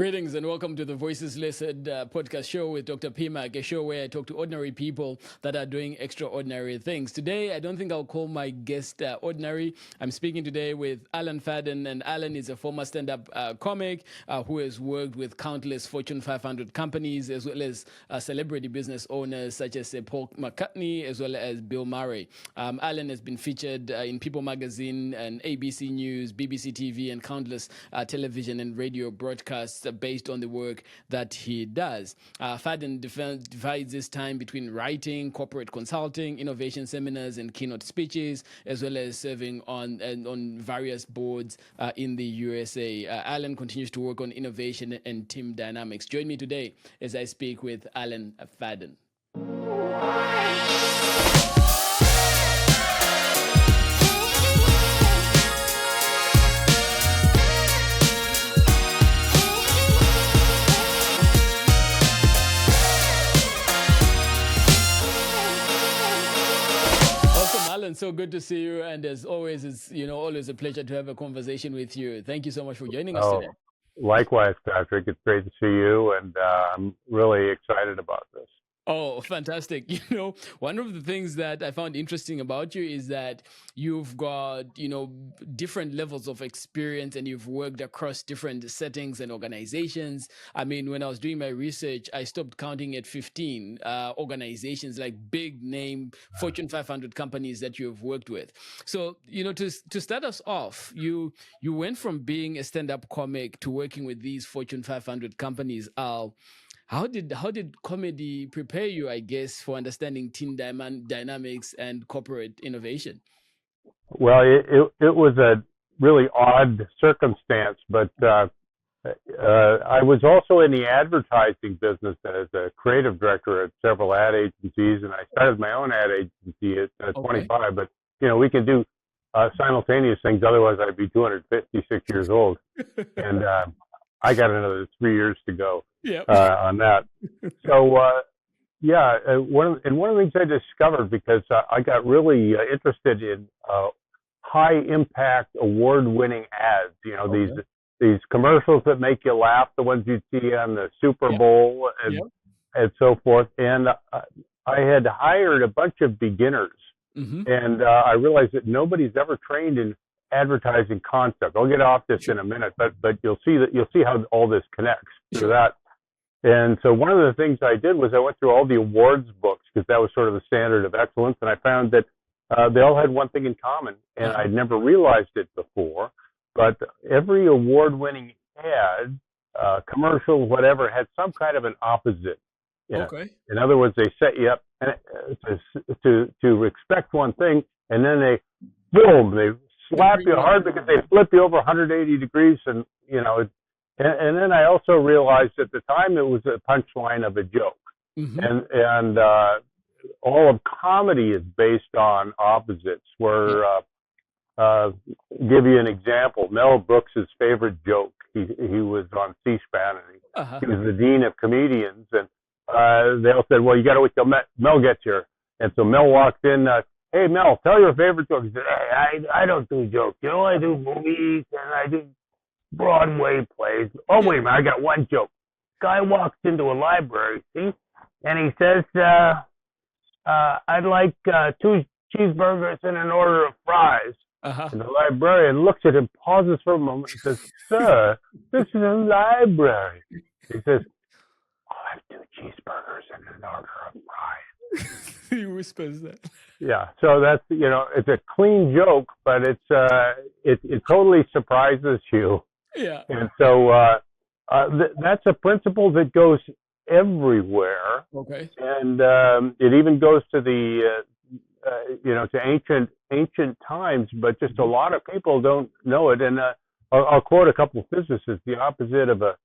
Greetings and welcome to the Voices Listed podcast show with Dr. Pimak, a show where I talk to ordinary people that are doing extraordinary things. Today, I don't think I'll call my guest ordinary. I'm speaking today with Alan Fahden, and Alan is a former stand-up comic who has worked with countless Fortune 500 companies as well as celebrity business owners such as Paul McCartney as well as Bill Murray. Alan has been featured in People Magazine and ABC News, BBC TV, and countless television and radio broadcasts based on the work that he does. Fahden divides his time between writing, corporate consulting, innovation seminars, and keynote speeches, as well as serving on various boards in the USA. Alan continues to work on innovation and team dynamics. Join me today as I speak with Alan Fahden. Alan, so good to see you, and as always, it's always a pleasure to have a conversation with you. Thank you so much for joining us today. Likewise, Patrick. It's great to see you, and I'm really excited about this. Oh, fantastic. One of the things that I found interesting about you is that you've got, different levels of experience and you've worked across different settings and organizations. I mean, when I was doing my research, I stopped counting at 15 organizations, like big name Fortune 500 companies that you've worked with. So, to start us off, you went from being a stand-up comic to working with these Fortune 500 companies. How did comedy prepare you, I guess, for understanding team dynamics and corporate innovation? Well, it was a really odd circumstance, but I was also in the advertising business as a creative director at several ad agencies, and I started my own ad agency at 25. But we can do simultaneous things; otherwise, I'd be 256 years old, and I got another 3 years to go. Yep. On that. So, one of the things I discovered, because I got really interested in high impact, award winning ads. These commercials that make you laugh, the ones you see on the Super Bowl and so forth. And I had hired a bunch of beginners, and I realized that nobody's ever trained in advertising concept. I'll get off this in a minute, but you'll see how all this connects to that. And so one of the things I did was I went through all the awards books, because that was sort of the standard of excellence, and I found that they all had one thing in common, and I'd never realized it before, but every award-winning ad, commercial, whatever, had some kind of an opposite. In other words, they set you up to expect one thing, and then they slap you hard because they flip you over 180 degrees, and And then I also realized at the time it was a punchline of a joke, and all of comedy is based on opposites. Where give you an example, Mel Brooks' favorite joke. He was on C-SPAN, and he was the dean of comedians, and they all said, "Well, you got to wait till Mel gets here." And so Mel walked in. Hey, Mel, tell your favorite joke. He said, "Hey, I don't do jokes. I do movies and I do Broadway plays." Oh, wait a minute, I got one joke. Guy walks into a library, see, and he says, "I'd like 2 cheeseburgers and an order of fries." And the librarian looks at him, pauses for a moment, and says, "Sir, this is a library." He says, "I'll have 2 cheeseburgers and an order of fries." He whispers that. Yeah, so that's it's a clean joke, but it totally surprises you. Yeah. And so that's a principle that goes everywhere. Okay. And it even goes to the to ancient times, but just a lot of people don't know it. And I'll quote a couple of physicists: the opposite of a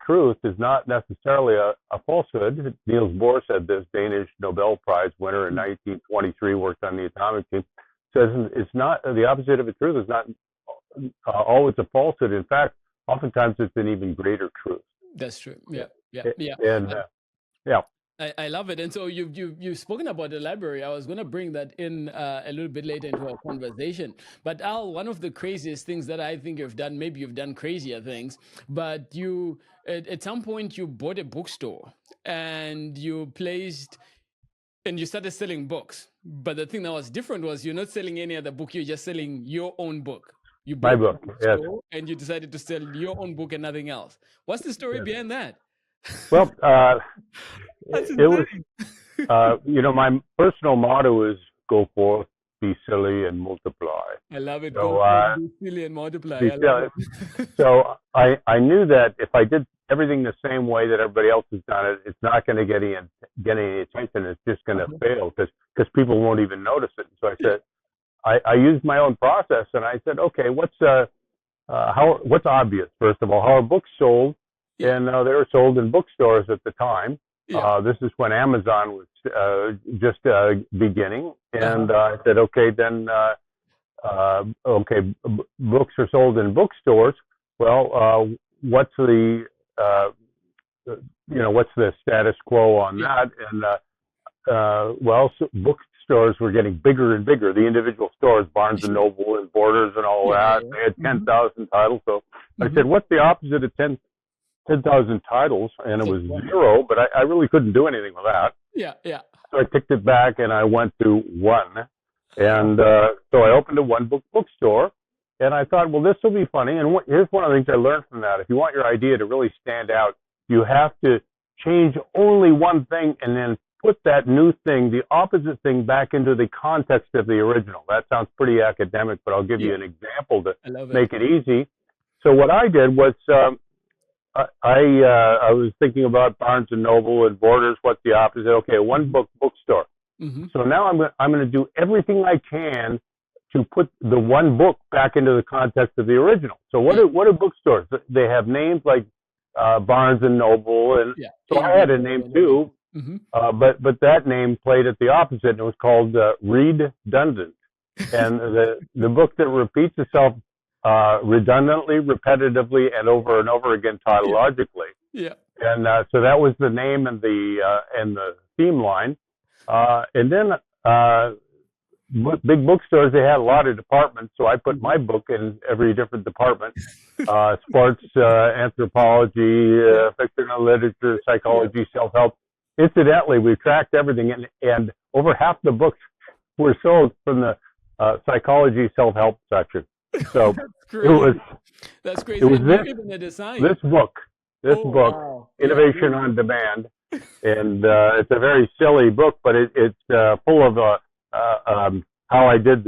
truth is not necessarily a falsehood. Niels Bohr said this. Danish Nobel Prize winner in 1923, worked on the atomic team. Says it's not the opposite of a truth is not always a falsehood. In fact, oftentimes it's an even greater truth. That's true. Yeah. And I love it. And so you've spoken about the library. I was going to bring that in a little bit later into our conversation. But Al, one of the craziest things that I think you've done, maybe you've done crazier things, but you at some point you bought a bookstore and you started selling books. But the thing that was different was you're not selling any other book, you're just selling your own book. You My bought book, a yes. bookstore and you decided to sell your own book and nothing else. What's the story Yes. behind that? Well, That's it was, insane. my personal motto is go forth, be silly, and multiply. I love it. So, Go forward, be silly and multiply. be I love silly. it. So I knew that if I did everything the same way that everybody else has done it, it's not going to get any attention. It's just going to fail because people won't even notice it. So I said, I used my own process, and I said, okay, what's obvious? First of all, how are books sold? Yeah. And they were sold in bookstores at the time. Yeah. This is when Amazon was just beginning, and I said, okay, then books are sold in bookstores. Well, what's the what's the status quo on that? And so bookstores were getting bigger and bigger. The individual stores, Barnes and Noble and Borders and all that, they had 10,000 titles. So I said, what's the opposite of 10,000 titles? And it was zero, but I really couldn't do anything with that. Yeah. Yeah. So I kicked it back and I went to one. And so I opened a one bookstore, and I thought, well, this will be funny. And here's one of the things I learned from that. If you want your idea to really stand out, you have to change only one thing and then put that new thing, the opposite thing, back into the context of the original. That sounds pretty academic, but I'll give you an example to make it easy. So what I did was I was thinking about Barnes and Noble and Borders. What's the opposite? Okay, one bookstore. So now I'm going to do everything I can to put the one book back into the context of the original. So what do bookstores? They have names like Barnes and Noble, and so I had a name too. But that name played at the opposite, and it was called Redundant. And the book that repeats itself redundantly, repetitively, and over again tautologically. And so that was the name and the theme line. And then big bookstores, they had a lot of departments, so I put my book in every different department: sports, anthropology, fictional literature, psychology, self-help. Incidentally, we tracked everything, and over half the books were sold from the psychology self-help section. So that's crazy. It was this book, Innovation on Demand, and it's a very silly book, but it's full of how I did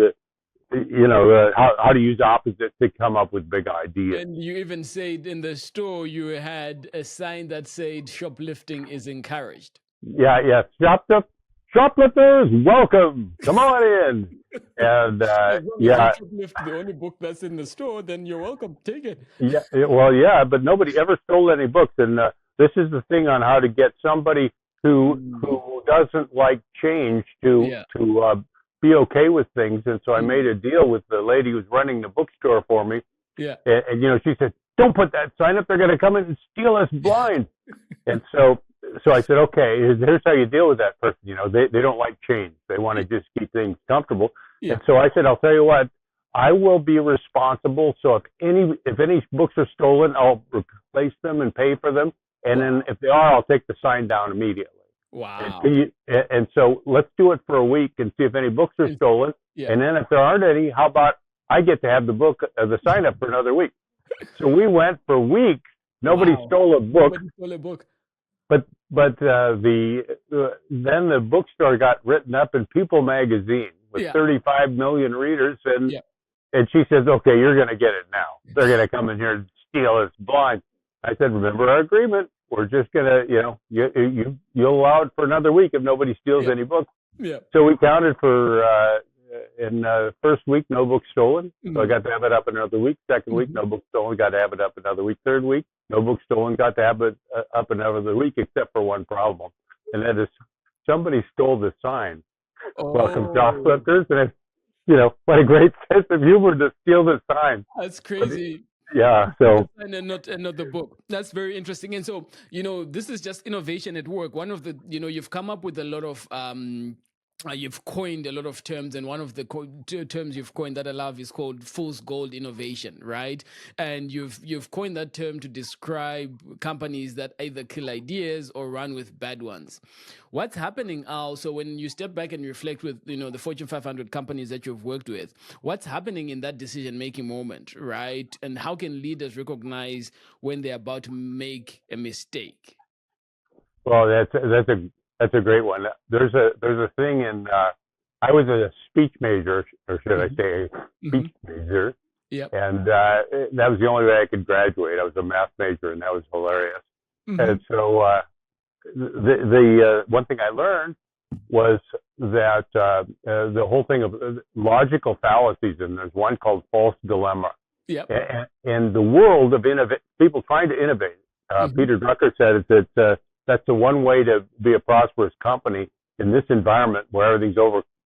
how to use opposites to come up with big ideas. And you even said in the store you had a sign that said shoplifting is encouraged. Yeah. Shoplifters, welcome. Come on in. And as long as you shoplift the only book that's in the store, then you're welcome. Take it. But nobody ever stole any books. And this is the thing on how to get somebody who doesn't like change to be okay with things. And so I made a deal with the lady who's running the bookstore for me. Yeah. And she said, "Don't put that sign up. They're going to come in and steal us blind." And so I said, okay, here's how you deal with that person. They don't like change. They want to just keep things comfortable. Yeah. And so I said, I'll tell you what, I will be responsible. So if any books are stolen, I'll replace them and pay for them. And then if they are, I'll take the sign down immediately. Wow. And so let's do it for a week and see if any books are stolen. Yeah. And then if there aren't any, how about I get to have the sign up for another week? So we went for weeks. Nobody stole a book. Nobody stole a book. But then the bookstore got written up in People magazine with 35 million readers, and she says, "Okay, you're going to get it now. They're going to come in here and steal us blind." I said, "Remember our agreement? We're just going to, you'll allow it for another week if nobody steals any books." Yeah. So we counted for in first week, no book stolen. So I got to have it up another week. Second week, no book stolen. Got to have it up another week. Third week, no book stolen. Got to have it up another week, except for one problem, and that is somebody stole the sign. Welcome, shoplifters. And what a great sense of humor to steal the sign. That's crazy. Yeah. So And not the book. That's very interesting. And so, this is just innovation at work. One of the, you've come up with a lot of you've coined a lot of terms, and one of the terms you've coined that I love is called fool's gold innovation, right? And you've coined that term to describe companies that either kill ideas or run with bad ones. What's happening, Al? So when you step back and reflect with the Fortune 500 companies that you've worked with, what's happening in that decision making moment, right? And how can leaders recognize when they're about to make a mistake? well, that's a great one. There's a thing in I was a speech major, or should I say, a speech major, Yep. and that was the only way I could graduate. I was a math major, and that was hilarious. And so the one thing I learned was that the whole thing of logical fallacies, and there's one called false dilemma. Yep. And the world of people trying to innovate. Peter Drucker said that that's the one way to be a prosperous company in this environment where everything's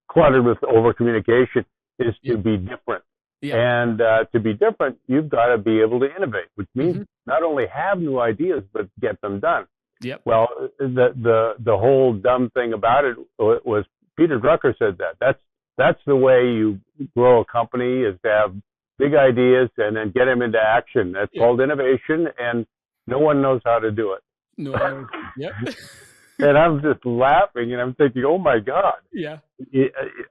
cluttered with over communication is to be different. Yeah. And to be different, you've got to be able to innovate, which means not only have new ideas but get them done. Yep. Well, the whole dumb thing about it was Peter Drucker said that's the way you grow a company, is to have big ideas and then get them into action. That's called innovation, and no one knows how to do it. No. Yep. And I'm just laughing, and I'm thinking, oh my God. Yeah.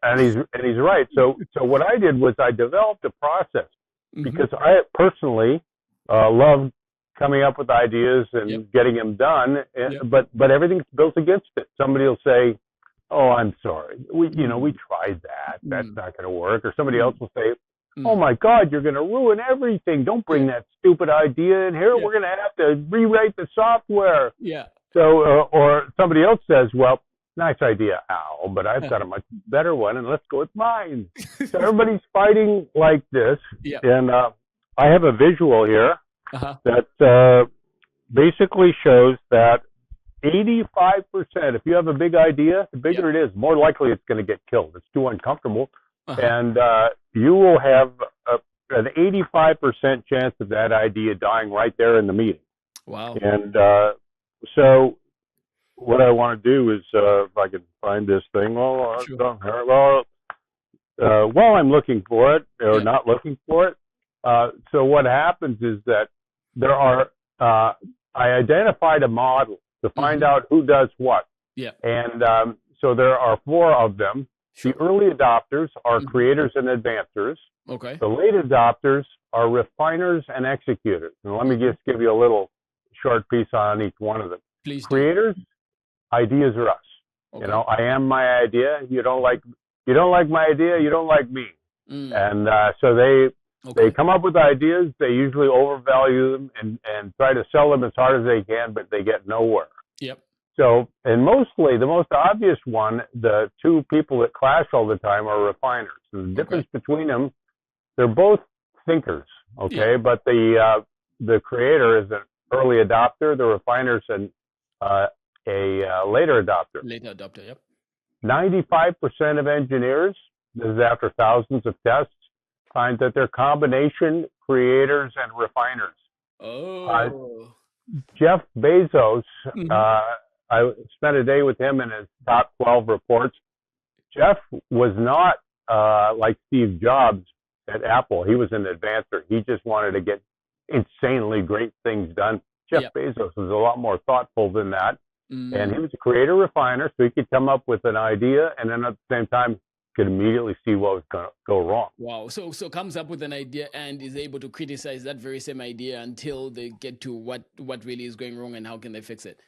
And he's right. So what I did was I developed a process because I personally love coming up with ideas and getting them done. But everything's built against it. Somebody will say, "Oh, I'm sorry. We tried that. That's not going to work." Or somebody else will say, "Oh my God, you're going to ruin everything. Don't bring that stupid idea in here. We're going to have to rewrite the software." Yeah. So, or somebody else says, "Well, nice idea, Al, but I've got a much better one, and let's go with mine." So everybody's fighting like this. Yeah. And I have a visual here that basically shows that 85%, if you have a big idea, the bigger it is, more likely it's going to get killed. It's too uncomfortable. And you will have an 85% chance of that idea dying right there in the meeting. Wow. And so what I want to do is, if I can find this thing, while I'm looking for it, or not looking for it. So what happens is that there are, I identified a model to find out who does what. Yeah. And so there are 4 of them. The early adopters are creators and advancers. Okay. The late adopters are refiners and executors. And let me just give you a little short piece on each one of them. Please. Creators, ideas are us. Okay. I am my idea. You don't like my idea. You don't like me. And so they come up with ideas. They usually overvalue them and try to sell them as hard as they can, but they get nowhere. Yep. So, and mostly the most obvious one, the 2 people that clash all the time are refiners. And the difference between them, they're both thinkers, but the creator is an early adopter, the refiner's a later adopter. Later adopter, yep. 95% of engineers, this is after thousands of tests, find that they're combination creators and refiners. Oh. Jeff Bezos, I spent a day with him in his top 12 reports. Jeff was not like Steve Jobs at Apple. He was an advancer. He just wanted to get insanely great things done. Jeff Bezos was a lot more thoughtful than that. And he was a creator refiner, so he could come up with an idea and then at the same time could immediately see what was going to go wrong. Wow. So comes up with an idea and is able to criticize that very same idea until they get to what really is going wrong and how can they fix it.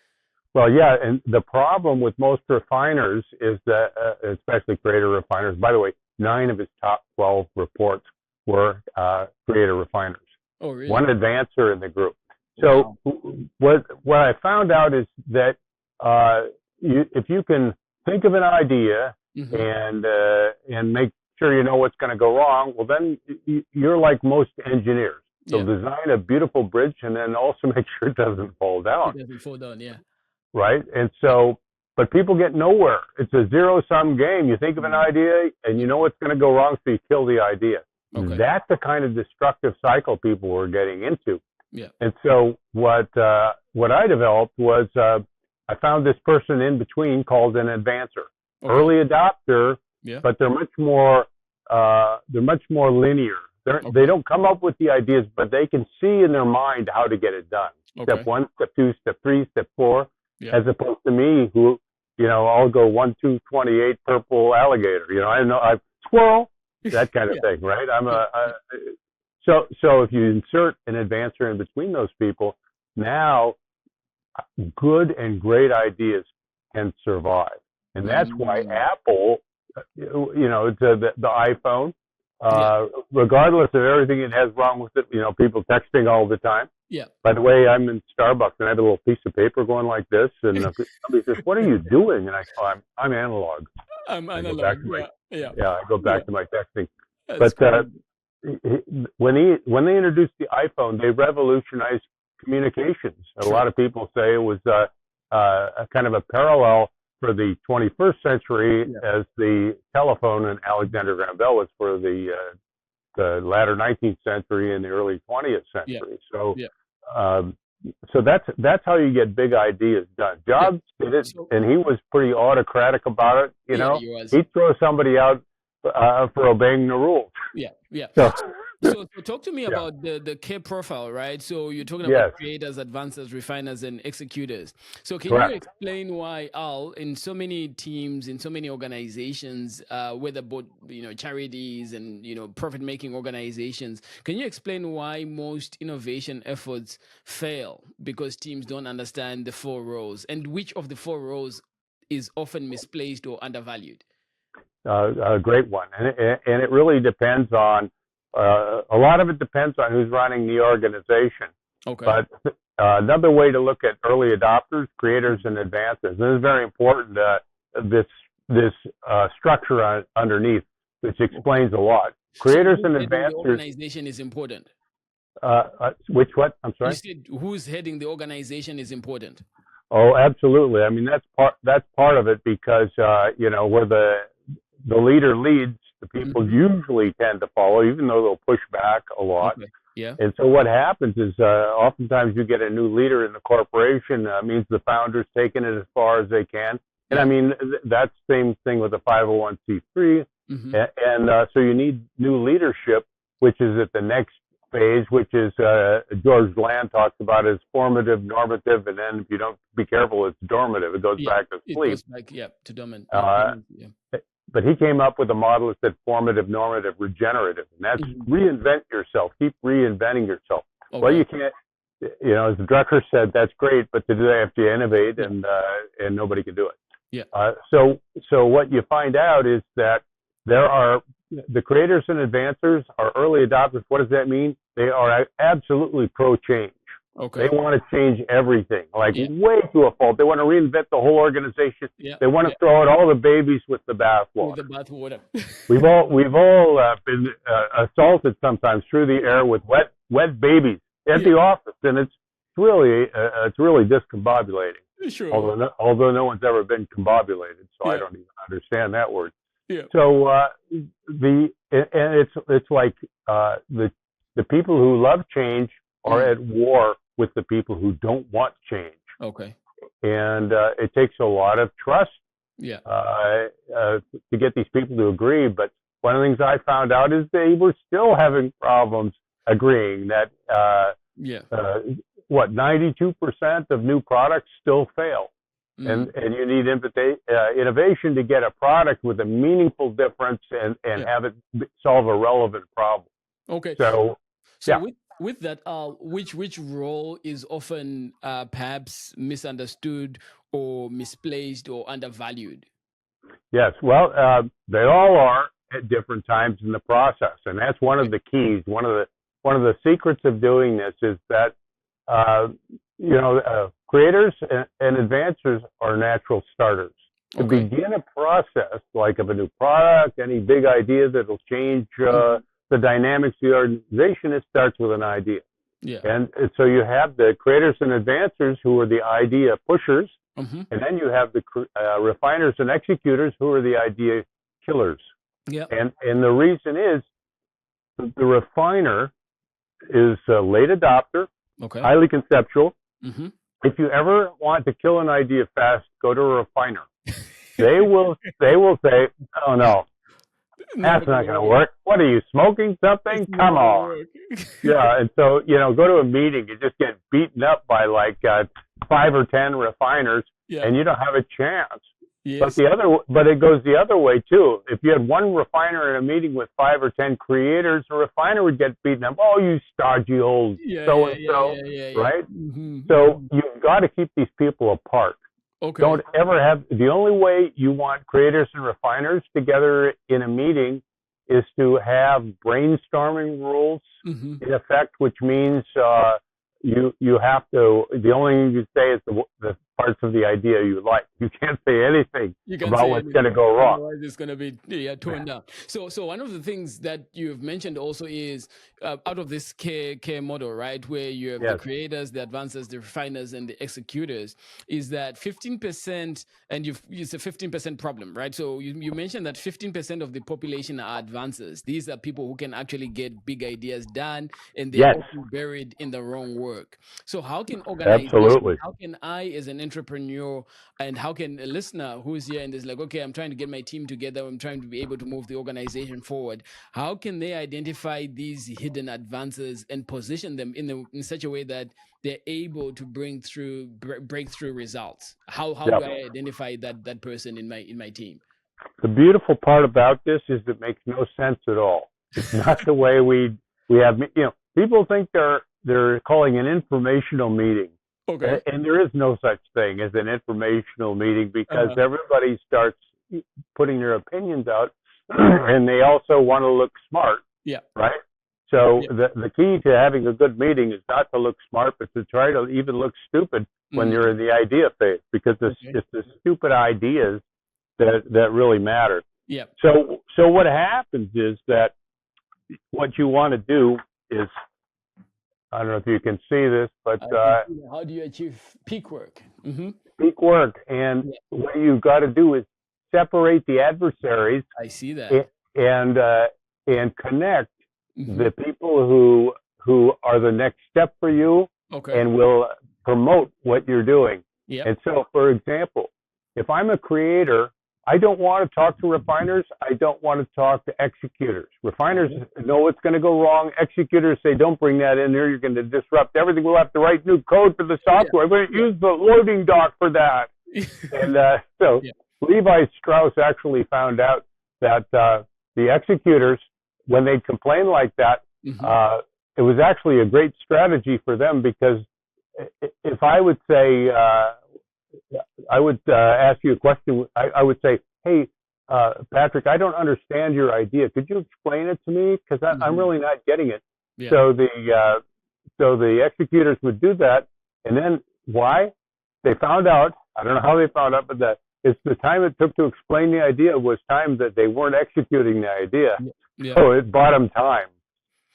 Well, yeah, and the problem with most refiners is that, especially creator refiners, by the way, 9 of his top 12 reports were creator refiners. Oh, really? One advancer in the group. So what I found out is that if you can think of an idea and make sure you know what's going to go wrong, well, then you're like most engineers. So design a beautiful bridge and then also make sure it doesn't fall down. It doesn't fall down, yeah. Right? And so, but people get nowhere. It's a zero-sum game. You think of an idea and you know what's going to go wrong, so you kill the idea. Okay. That's the kind of destructive cycle people were getting into. Yeah. And so what I developed was I found this person in between called an advancer, Okay. early adopter, Yeah. but they're much more linear. Okay. They don't come up with the ideas, but they can see in their mind how to get it done. Okay. Step 1, step 2, step 3, step 4, Yeah. as opposed to me, who, I'll go 1, 2, 28, purple alligator. I squirrel, that kind of Yeah. thing, right? So if you insert an advancer in between those people, now good and great ideas can survive. And that's why Apple, it's the iPhone, regardless of everything it has wrong with it, people texting all the time. Yeah. By the way, I'm in Starbucks and I have a little piece of paper going like this, and somebody says, "What are you doing?" And I go, "I'm analog." I'm I analog. go back to my, I go back to my texting. That's But when they introduced the iPhone, they revolutionized communications. A lot of people say it was a kind of a parallel for the 21st century as the telephone and Alexander Graham Bell was for the latter 19th century and the early 20th century. So that's how you get big ideas done. Jobs did it, and he was pretty autocratic about it. He'd throw somebody out for obeying the rules. Yeah. So talk to me about the care profile, right? So you're talking about creators, advancers, refiners, and executors. So can you explain why, Al, in so many teams, in so many organizations, whether both charities and profit-making organizations, can you explain why most innovation efforts fail because teams don't understand the 4 roles, and which of the 4 roles is often misplaced or undervalued? A great one, and it really depends on. A lot of it depends on who's running the organization. Okay. But another way to look at early adopters, creators, and advancers. This is very important. This structure underneath, which explains a lot. Creators and advancers. The organization is important. Which what? I'm sorry. You said who's heading the organization is important. Oh, absolutely. I mean, that's part of it because where the leader leads, the people usually tend to follow, even though they'll push back a lot. Okay. Yeah. And so what happens is oftentimes you get a new leader in the corporation. Means the founder's taking it as far as they can. And I mean, that's the same thing with the 501c3. And so you need new leadership, which is at the next phase, which is George Land talks about as formative, normative, and then if you don't be careful, it's dormative. It goes back to sleep. It goes back, to dormant. But he came up with a model that said formative, normative, regenerative, and that's reinvent yourself. Keep reinventing yourself. Okay. Well, you can't, as the Drucker said, that's great, but to do that, you have to innovate, and nobody can do it. Yeah. So what you find out is that there are the creators and advancers are early adopters. What does that mean? They are absolutely pro-change. Okay. They want to change everything, way to a fault. They want to reinvent the whole organization. They want to throw out all the babies with the bathwater. We've all been assaulted sometimes through the air with wet babies at the office, and it's really discombobulating. Sure. Although no one's ever been combobulated, so I don't even understand that word. Yeah. So it's like the people who love change are at war with the people who don't want change. Okay. And it takes a lot of trust to get these people to agree. But one of the things I found out is they were still having problems agreeing that 92% of new products still fail. And you need innovation to get a product with a meaningful difference and have it solve a relevant problem. Okay. So with that, which role is often perhaps misunderstood or misplaced or undervalued? Yes, well, they all are at different times in the process, and that's one of the keys. One of the secrets of doing this is that creators and advancers are natural starters. To begin a process like of a new product, any big idea that will change the dynamics of the organization, it starts with an idea. Yeah. And so you have the creators and advancers who are the idea pushers, and then you have the refiners and executors who are the idea killers. Yeah. And the reason is the refiner is a late adopter, Okay. highly conceptual. Mm-hmm. If you ever want to kill an idea fast, go to a refiner. They will say, "Oh no, that's not going to work. What are you, smoking something? Come on." Yeah, and so go to a meeting, you just get beaten up by like 5 or 10 refiners, and you don't have a chance. Yes. But it goes the other way too. If you had one refiner in a meeting with 5 or 10 creators, a refiner would get beaten up. Oh, you stodgy old so and so, right? Mm-hmm. So you've got to keep these people apart. Okay. Don't ever have. The only way you want creators and refiners together in a meeting is to have brainstorming rules in effect, which means you have to. The only thing you say is the parts of the idea you like. You can't say anything about what's going to go wrong. Otherwise, it's going to be toned down. So one of the things that you've mentioned also is out of this care model, right, where you have the creators, the advancers, the refiners, and the executors, is that 15%, and it's a 15% problem, right? So you mentioned that 15% of the population are advancers. These are people who can actually get big ideas done, and they're often buried in the wrong work. So how can organizations, how can I as an entrepreneur, and how can a listener who's here and is like, okay, I'm trying to get my team together, I'm trying to be able to move the organization forward, how can they identify these hidden advances and position them in such a way that they're able to breakthrough results? How do I identify that person in my team? The beautiful part about this is it makes no sense at all. It's not the way we have. People think they're calling an informational meeting. Okay. And there is no such thing as an informational meeting because everybody starts putting their opinions out, and they also want to look smart. Yeah. Right. So the key to having a good meeting is not to look smart, but to try to even look stupid when you're in the idea phase, because it's the stupid ideas that really matter. Yeah. So what happens is that what you want to do is, I don't know if you can see this, but how do you achieve peak work? Peak work, and what you've got to do is separate the adversaries. I see that, and connect the people who are the next step for you, and will promote what you're doing. And so, for example, if I'm a creator, I don't want to talk to refiners. I don't want to talk to executors. Refiners know what's going to go wrong. Executors say, don't bring that in there. You're going to disrupt everything. We'll have to write new code for the software. We're going to use the loading dock for that. And so Levi Strauss actually found out that the executors, when they complain like that, it was actually a great strategy for them, because if I would say, I would ask you a question. I would say, hey, Patrick, I don't understand your idea. Could you explain it to me? Because I'm really not getting it. Yeah. So the executors would do that. And then why? They found out, I don't know how they found out, but it's the time it took to explain the idea was time that they weren't executing the idea. Yeah. So it bought them time.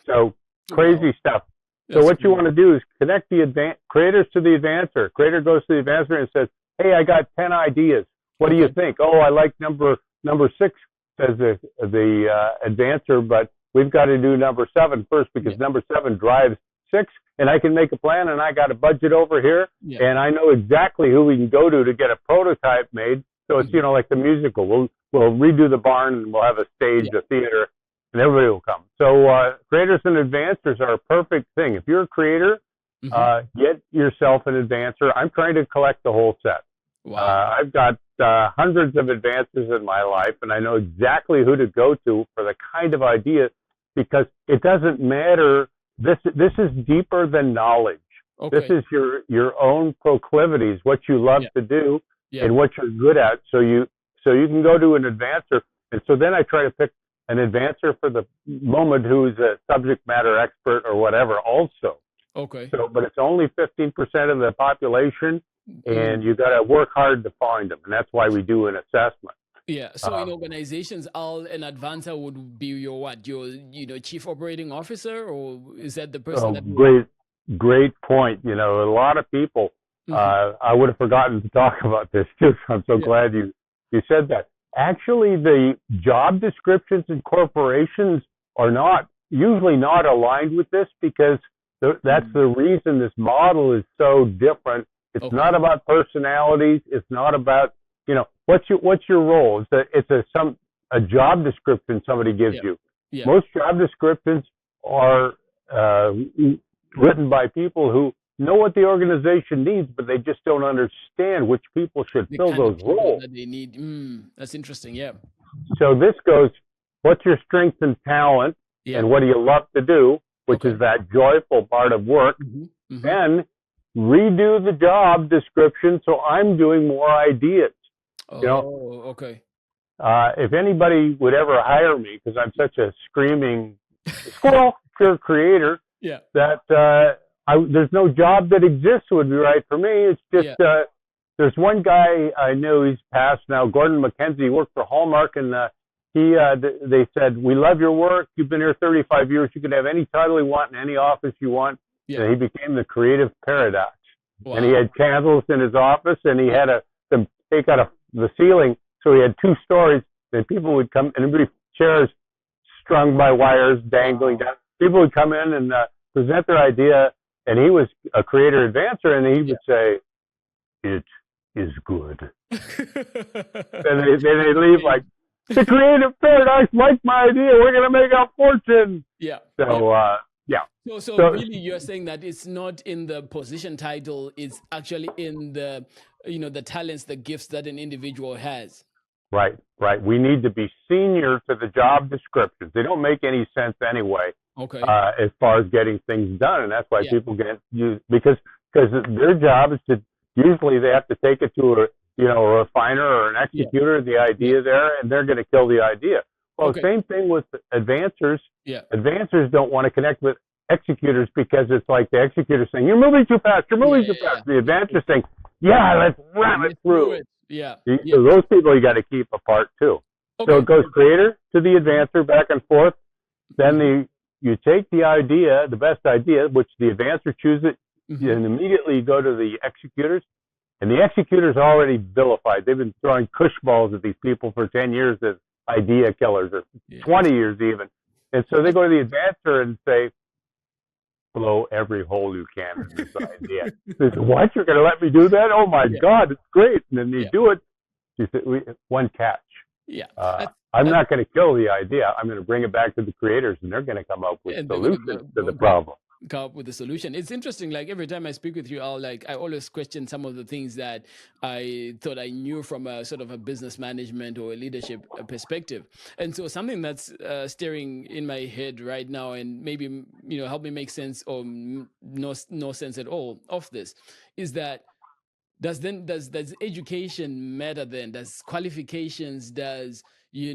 So crazy stuff. So what you want to do is connect the creators to the advancer. Creator goes to the advancer and says, hey, I got 10 ideas. What do you think? Oh, I like number 6, says the advancer, but we've got to do number 7 first, because number 7 drives 6, and I can make a plan, and I got a budget over here, and I know exactly who we can go to get a prototype made. So it's, like the musical. We'll redo the barn, and we'll have a stage, a theater, and everybody will come. So creators and advancers are a perfect thing. If you're a creator, get yourself an advancer. I'm trying to collect the whole set. Wow. I've got hundreds of advancers in my life, and I know exactly who to go to for the kind of idea, because it doesn't matter. This is deeper than knowledge. Okay. This is your own proclivities, what you love to do, and what you're good at. So you can go to an advancer, and so then I try to pick an advancer for the moment who's a subject matter expert or whatever also. Okay. So, but it's only 15% of the population, and you got to work hard to find them, and that's why we do an assessment. Yeah. So in organizations, an advancer would be your what? Your chief operating officer, or is that the person that? Great point. A lot of people. I would have forgotten to talk about this too. So I'm so glad you said that. Actually, the job descriptions in corporations are not usually not aligned with this because that's the reason this model is so different. It's not about personalities. It's not about, what's your role? It's a job description somebody gives you. Yeah. Most job descriptions are written by people who know what the organization needs, but they just don't understand which people should fill those roles that they need. That's interesting. Yeah. So this goes, what's your strength and talent, and what do you love to do, which is that joyful part of work. Then redo the job description so I'm doing more ideas. Okay. If anybody would ever hire me, because I'm such a screaming squirrel pure creator, that there's no job that exists would be right for me. It's just there's one guy I know, he's passed now, Gordon McKenzie. He worked for Hallmark, and they said, we love your work. You've been here 35 years. You can have any title you want in any office you want. And he became the creative paradox. Wow. And he had candles in his office, and he had them take out the ceiling. So he had 2 stories, and people would come, and everybody, chairs strung by wires dangling down. People would come in and present their idea, and he was a creator advancer, and he would say, it is good. And they leave like, the creative paradox liked my idea. We're going to make a fortune. Yeah. So, So really you're saying that it's not in the position title, it's actually in the, the talents, the gifts that an individual has. Right. We need to be senior to the job descriptions. They don't make any sense anyway. Okay. As far as getting things done. And that's why people get used, because their job is to, usually they have to take it to a refiner or an executor, the idea there, and they're going to kill the idea. Well, same thing with advancers. Advancers don't want to connect with executors because it's like the executor saying, you're moving too fast, The advancer saying, let's ram it through. So those people you got to keep apart too. So it goes creator to the advancer, back and forth. Then you take the idea, the best idea, which the advancer chooses, and immediately you go to the executors. And the executors are already vilified. They've been throwing cush balls at these people for 10 years as idea killers, or 20 years even. And so they go to the advancer and say, blow every hole you can in this idea. They say, what? You're going to let me do that? Oh, my God, it's great. And then you do it. You say, one catch. I'm not going to kill the idea. I'm going to bring it back to the creators, and they're going to come up with solutions to the problem. Come up with a solution. It's interesting, like every time I speak with you, I always question some of the things that I thought I knew from a sort of a business management or a leadership perspective. And so something that's staring in my head right now, and maybe help me make sense or no sense at all of this, is that does education matter then? Does qualifications, does I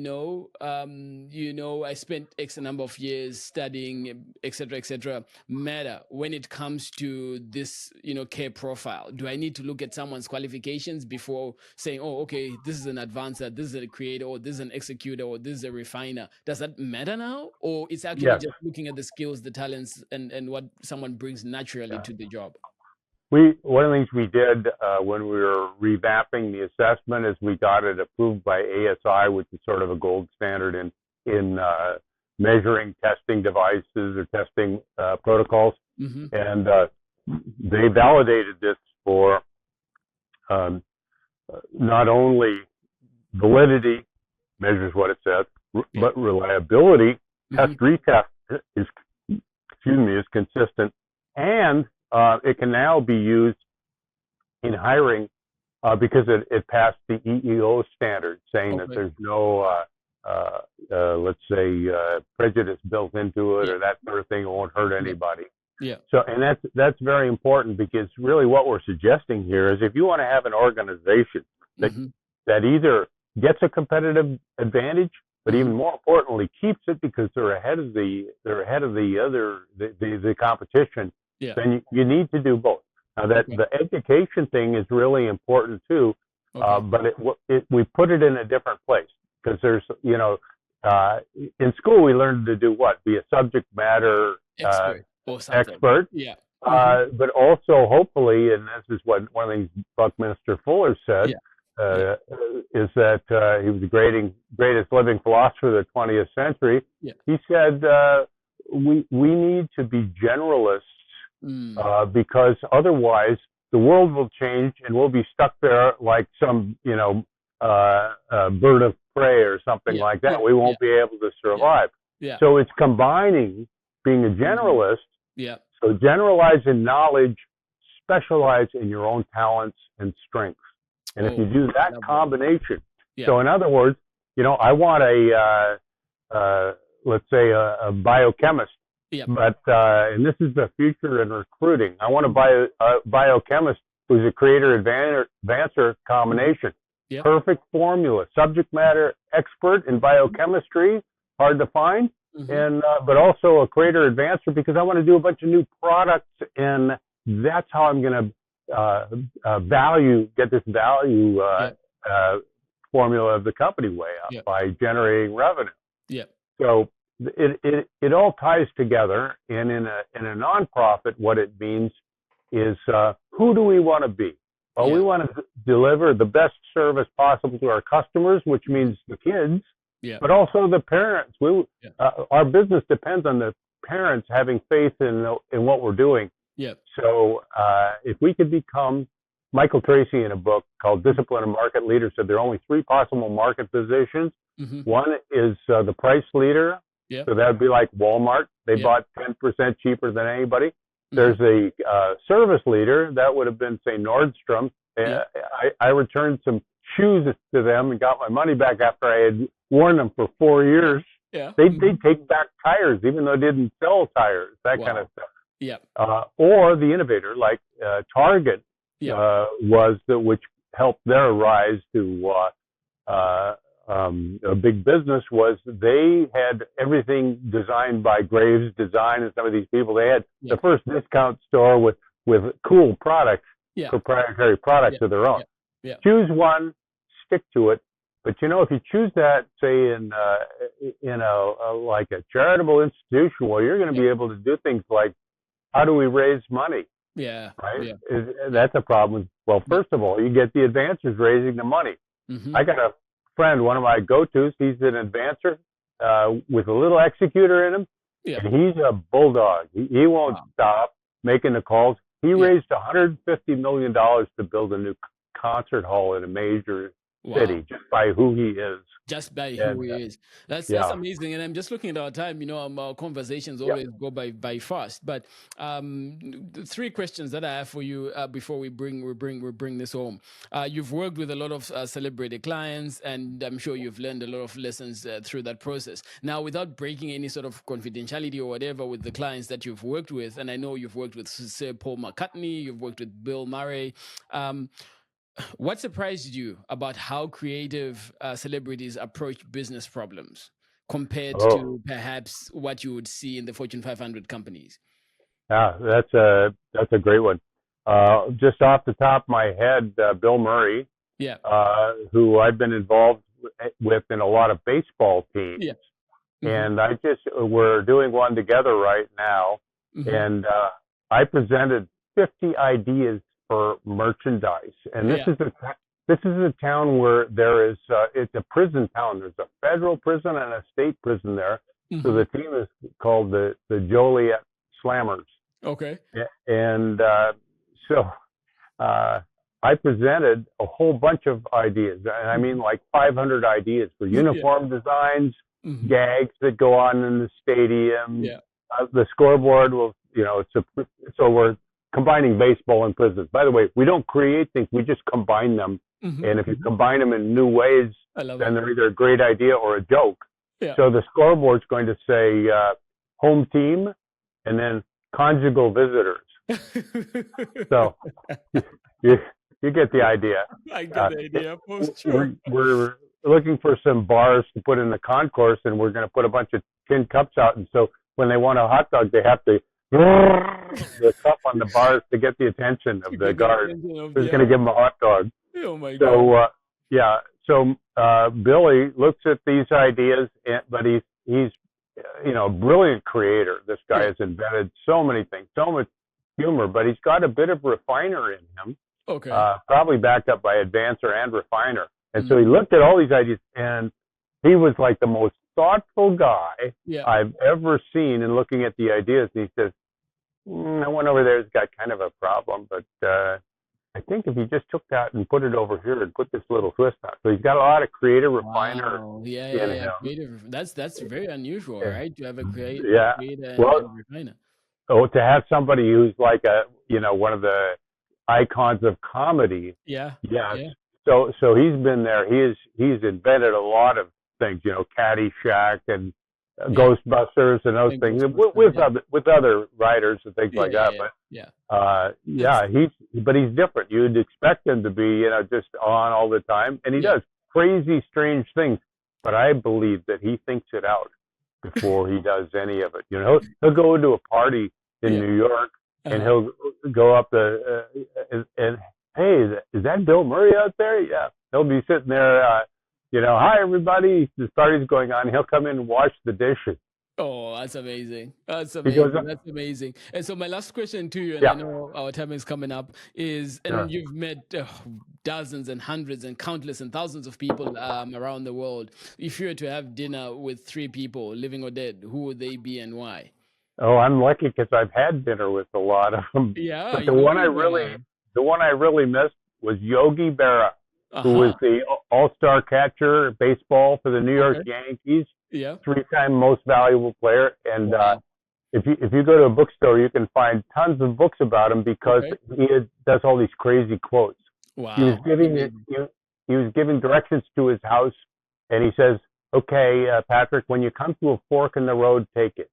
spent X number of years studying, et cetera, matter when it comes to this, care profile? Do I need to look at someone's qualifications before saying, oh, okay, this is an advancer, this is a creator, or this is an executor, or this is a refiner? Does that matter now? Or it's actually just looking at the skills, the talents, and what someone brings naturally to the job? One of the things we did when we were revamping the assessment is we got it approved by ASI, which is sort of a gold standard in measuring testing devices or testing protocols. And they validated this for not only validity, measures what it says, but reliability, test retest is consistent, and it can now be used in hiring because it passed the EEO standard, saying that there's no, let's say, prejudice built into it or that sort of thing. It won't hurt anybody. So, and that's very important, because really what we're suggesting here is if you want to have an organization that either gets a competitive advantage, but even more importantly keeps it because they're ahead of the competition. Then you need to do both. Now the education thing is really important too, but we put it in a different place, because there's in school we learned to do what? Be a subject matter expert. But also hopefully, and this is what one of the things Buckminster Fuller said, is that he was the greatest living philosopher of the 20th century. He said, we need to be generalists because otherwise the world will change and we'll be stuck there like some bird of prey or something like that. We won't be able to survive. So it's combining being a generalist. So generalize in knowledge, specialize in your own talents and strengths. And if you do that combination, so in other words, I want let's say a biochemist, but and this is the future in recruiting. I want a biochemist who's a creator advancer combination. Perfect formula, subject matter expert in biochemistry, hard to find, and but also a creator advancer because I want to do a bunch of new products, and that's how I'm going to get this value formula of the company way up by generating revenue. So it all ties together, and in a nonprofit, what it means is who do we want to be? Well, we want to deliver the best service possible to our customers, which means the kids, but also the parents. Our business depends on the parents having faith in what we're doing. So if we could become, Michael Tracy in a book called Discipline and Market Leader said there are only 3 possible market positions. One is the price leader. So that would be like Walmart. They bought 10% cheaper than anybody. There's a service leader. That would have been, say, Nordstrom. I returned some shoes to them and got my money back after I had worn them for 4 years. They'd take back tires, even though they didn't sell tires, that kind of stuff. Or the innovator, like Target, which helped their rise to a big business, was they had everything designed by Graves Design and some of these people. They had the first discount store with cool products, proprietary products of their own. Choose one, stick to it. But if you choose that, say in like a charitable institution, well, you're going to be able to do things like, how do we raise money? Right? That's a problem. Well, first of all, you get the advancers raising the money. I got a friend, one of my go-tos, he's an advancer with a little executor in him, and he's a bulldog. He won't stop making the calls. He raised $150 million to build a new concert hall in a major city just by who he is. Just by who he is. That's amazing. And I'm just looking at our time. Our conversations always go by fast. But 3 questions that I have for you before we bring this home. You've worked with a lot of celebrity clients, and I'm sure you've learned a lot of lessons through that process. Now, without breaking any sort of confidentiality or whatever with the clients that you've worked with, and I know you've worked with Sir Paul McCartney, you've worked with Bill Murray. What surprised you about how creative celebrities approach business problems compared to perhaps what you would see in the Fortune 500 companies? That's a great one. Just off the top of my head, Bill Murray, who I've been involved with in a lot of baseball teams, and we're doing one together right now, and I presented 50 ideas for merchandise, and this is a town where there is it's a prison town. There's a federal prison and a state prison there. So the team is called the Joliet Slammers. Okay. And so I presented a whole bunch of ideas, and I mean like 500 ideas for uniform designs, gags that go on in the stadium. The scoreboard will, so we're combining baseball and prisons. By the way, we don't create things, we just combine them. And if you combine them in new ways, then they're either a great idea or a joke. So the scoreboard's going to say home team and then conjugal visitors. So you get the idea. I get the idea. We're looking for some bars to put in the concourse, and we're going to put a bunch of tin cups out. And so when they want a hot dog, they have to the cup on the bars to get the attention of the guard who's going to give them a hot dog. Oh my God. So Billy looks at these ideas, but he's a brilliant creator. This guy has invented so many things, so much humor, but he's got a bit of refiner in him. Okay. Probably backed up by advancer and refiner. And so he looked at all these ideas, and he was like the most thoughtful guy Yeah. I've ever seen in looking at the ideas. And he says, that one over there has got kind of a problem, but I think if you just took that and put it over here and put this little twist on it. So he's got a lot of creative refiner Wow. Yeah, in yeah, yeah. him. Creative. That's very unusual, Yeah. right? To have a Yeah. creator Well, and refiner. to have somebody who's like one of the icons of comedy. Yeah. Yes. Yeah. So he's been there. He's invented a lot of things, Caddyshack and Ghostbusters and those And things Ghostbusters, with other writers and things like that. Yeah. But he's different. You'd expect him to be, just on all the time, and he does crazy, strange things. But I believe that he thinks it out before he does any of it. He'll go into a party in New York, and he'll go up and hey, is that Bill Murray out there? Yeah, he'll be sitting there. Hi everybody, this party's going on. He'll come in and wash the dishes. Oh, that's amazing. That's amazing. That's amazing. And so my last question to you, and I know our time is coming up, is, and you've met dozens and hundreds and countless and thousands of people around the world. If you were to have dinner with 3 people, living or dead, who would they be and why? Oh, I'm lucky because I've had dinner with a lot of them. Yeah. But the one I really missed was Yogi Berra, who was the all-star catcher baseball for the New York Yankees. Yeah. 3-time most valuable player. And if you go to a bookstore, you can find tons of books about him because he does all these crazy quotes. Wow. He was giving directions to his house, and he says, "Okay, Patrick, when you come to a fork in the road, take it."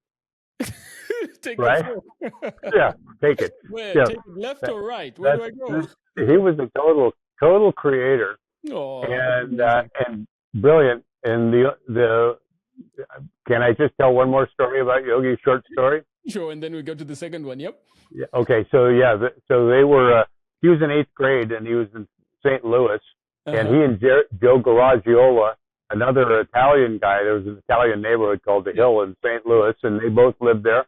Take right? Yeah, take it. Where? Yeah. Take it left or right? Where do I go? He was a total creator, and brilliant. And the can I just tell one more story about Yogi's short story? Sure, and then we go to the second one. Yep. Yeah, okay, so they were. He was in 8th grade, and he was in St. Louis, and he and Joe Garagiola, another Italian guy. There was an Italian neighborhood called the Hill in St. Louis, and they both lived there.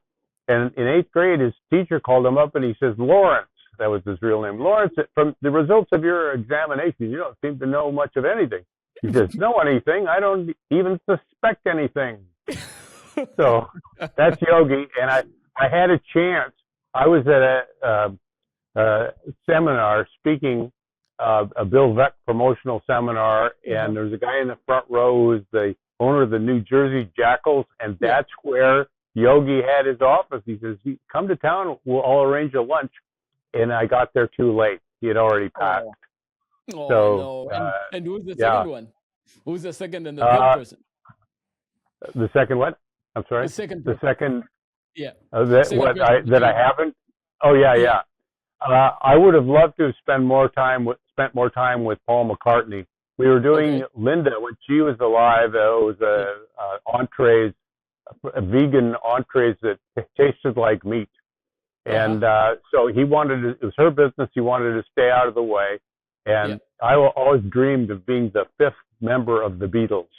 And in 8th grade, his teacher called him up, and he says, "Lawrence," that was his real name. "Lawrence, from the results of your examination, you don't seem to know much of anything." He says, "Know anything? I don't even suspect anything." So that's Yogi, and I had a chance. I was at a seminar speaking, a Bill Veck promotional seminar, and there's a guy in the front row who's the owner of the New Jersey Jackals, and that's where Yogi had his office. He says, "Come to town, I'll arrange a lunch." And I got there too late. He had already passed. Oh, so, no. And who's the second one? Who's the second and the third person? The second what? I'm sorry? The second. Yeah. That I haven't? Oh, yeah. I would have loved to have spent more time with Paul McCartney. We were doing Linda when she was alive. It was entrees, vegan entrees that tasted like meat. And so he it was her business. He wanted to stay out of the way. And I always dreamed of being the 5th member of the Beatles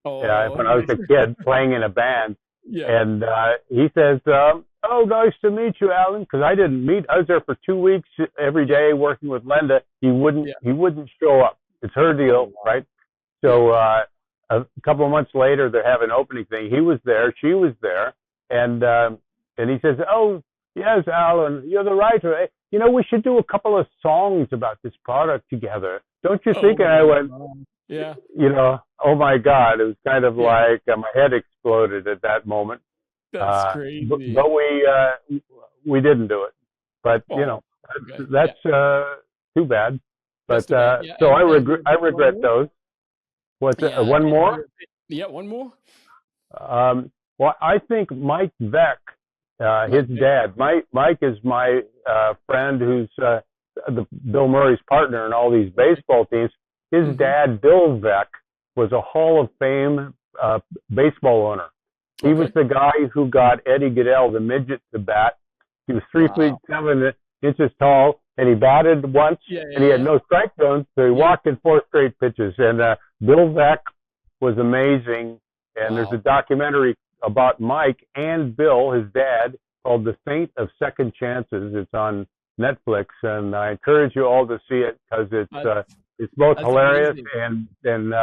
when I was a kid playing in a band. And he says, "Oh, nice to meet you, Alan," because I didn't meet. I was there for 2 weeks every day working with Linda. He wouldn't show up. It's her deal, right? So a couple of months later, they're having an opening thing. He was there. She was there. And he says, "Oh, yes, Alan, you're the writer. We should do a couple of songs about this product together. Don't you think?" And I went, oh my God, it was kind of like my head exploded at that moment. That's crazy. But we didn't do it. But that's too bad. But so I regret those. What's one more? Yeah, one more. Well, I think Mike Veck, his dad. Mike is my friend who's Bill Murray's partner in all these baseball teams. His dad, Bill Veck, was a Hall of Fame baseball owner. He was the guy who got Eddie Goodell, the midget, to bat. He was 3 feet 7 inches tall, and he batted once, and he had no strike zones, so he walked in 4 straight pitches. And Bill Veck was amazing. And there's a documentary about Mike and Bill, his dad, called The Saint of Second Chances. It's on Netflix, and I encourage you all to see it because it's both hilarious and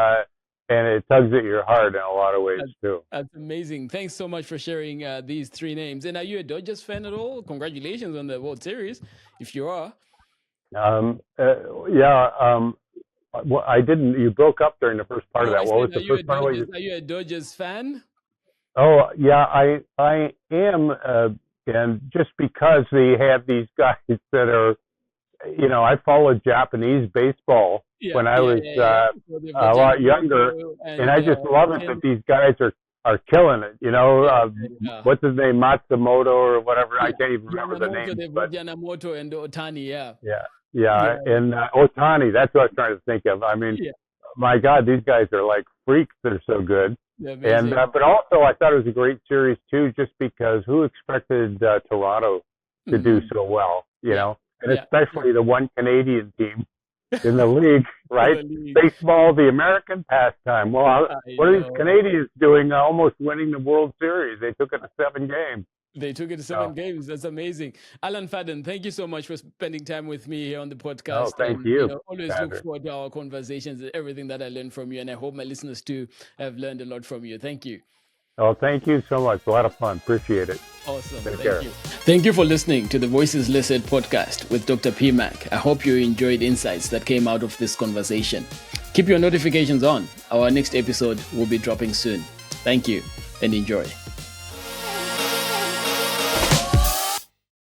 and it tugs at your heart in a lot of ways too. That's amazing. Thanks so much for sharing these three names. And are you a Dodgers fan at all? Congratulations on the World Series, if you are. Well, I didn't. You broke up during the first part of that. What was the first part? Are you a Dodgers fan? Oh yeah, I am, and just because they have these guys that are, I followed Japanese baseball when I was a lot younger, and I just love it that these guys are killing it. What's his name, Matsumoto or whatever? I can't even remember the name. But Yamamoto and Otani, and Otani. That's what I was trying to think of. I mean, my God, these guys are like freaks. They're so good. And but also, I thought it was a great series too, just because who expected Toronto to do so well, and especially the one Canadian team in the league, right? Baseball, the American pastime. Well, what are these Canadians doing? Almost winning the World Series. They took it to 7 games. They took it to 7 games. That's amazing. Alan Fahden, thank you so much for spending time with me here on the podcast. Oh, thank you. Always look forward to our conversations, everything that I learned from you. And I hope my listeners too have learned a lot from you. Thank you. Oh, thank you so much. A lot of fun. Appreciate it. Awesome. Thank you. Thank you for listening to the Voices Listed podcast with Dr. P. Mac. I hope you enjoyed insights that came out of this conversation. Keep your notifications on. Our next episode will be dropping soon. Thank you and enjoy.